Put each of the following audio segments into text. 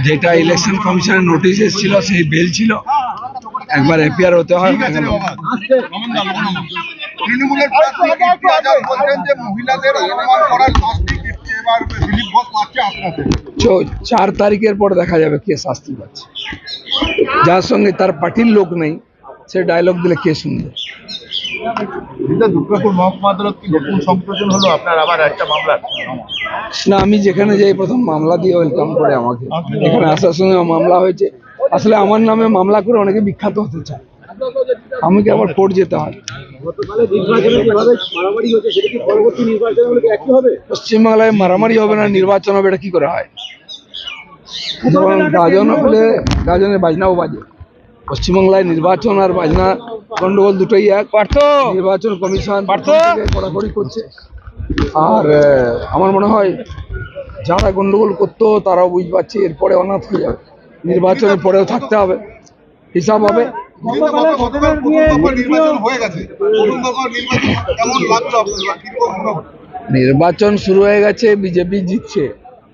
যেটা ইলেকশন কমিশনের নোটিশ এসেছিল সেই বেল ছিল, একবার এপিআর হতে হয়। তৃণমূলের যে মহিলাদের অপমান করার শাস্তি এবার দিলীপ ঘোষ পাচ্ছে আপনাদের 4 তারিখের পর দেখা যাবে কে শাস্তি পাচ্ছে। যার সঙ্গে তার পার্টির লোক নেই সে ডায়লগ দিলে কে শুনবে। দুর্গাপুর মহকুমা আদালত কি নতুন সংযোজন হলো আপনার আবার একটা মামলা? না, আমি যেখানে যাই প্রথম মামলা দিয়ে ওয়েলকাম করে আমাকে। এখানে আসার সঙ্গে মামলা হয়েছে। আসলে আমার নামে মামলা করে অনেকে বিখ্যাত হতে চায়, আমাকে আবার কোর্ট যেতে হয়। পশ্চিমবাংলায় মারামারি হবে না নির্বাচন হবে, এটা কি করে হয়? যেমন গাজন হলে গাজনের বাজনাও বাজে। পশ্চিমবাংলায় নির্বাচন আর বাজনা গন্ডগোল দুটোই এক। নির্বাচন কমিশন কড়াকড়ি করছে। আর আমার মনে হয় যারা গন্ডগোল করতো তারাও বুঝতে পারছে এরপরে অনাথ হয়ে যাবে, নির্বাচনের পরেও থাকতে হবে, হিসাব হবে। নির্বাচন শুরু হয়ে গেছে, বিজেপি জিতছে,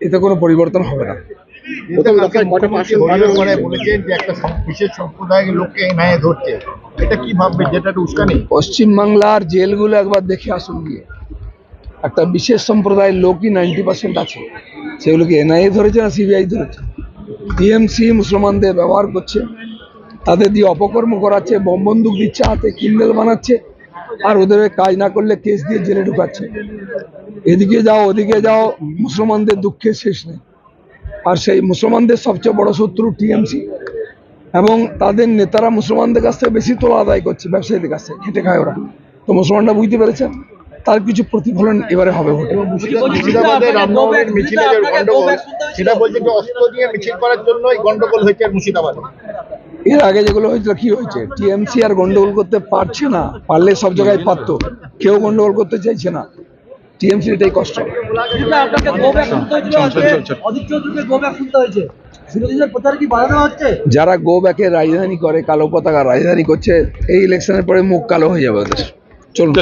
এতে কোনো পরিবর্তন হবে না। পশ্চিমবাংলার জেলগুলো একবার দেখে আসুন গিয়ে, একটা বিশেষ সম্প্রদায়ের লোকই 90% আছে। সেগুলোকে এনআইএ ধরেছে না সিবিআই ধরেছে? টিএমসি মুসলমানদের ব্যবহার করছে, তাদের দিয়ে অপকর্ম করাচ্ছে, বোম বন্দুক দিচ্ছে হাতে, ক্রিমিনাল বানাচ্ছে, আর ওদের কাজ না করলে কেস দিয়ে জেলে ঢুকাচ্ছে। এদিকে যাও ওদিকে যাও, মুসলমানদের দুঃখের শেষ নেই। আর সেই মুসলমানদের সবচেয়ে বড় শত্রু টিএমসি, এবং তাদের নেতারা মুসলমানদের কাছ থেকে বেশি তোলা আদায় করছে, ব্যবসায়ীদের কাছ থেকে খেটে খায় ওরা। তো মুসলমানরা বুঝতে পেরেছেন তার কিছু প্রতিফলন এবারে হবে ভোটে। এর আগে যেগুলো হয়েছিল কি হয়েছে? টিএমসি আর গন্ডগোল করতে পারছে না, পারলে সব জায়গায় পারতো, কেউ গন্ডগোল করতে চাইছে না। টিএমসি এটাই কষ্ট। যারা গো ব্যাকের রাজধানী করে, কালো পতাকা রাজধানী করছে, এই ইলেকশনের পরে মুখ কালো হয়ে যাবে ওদের। চলুন।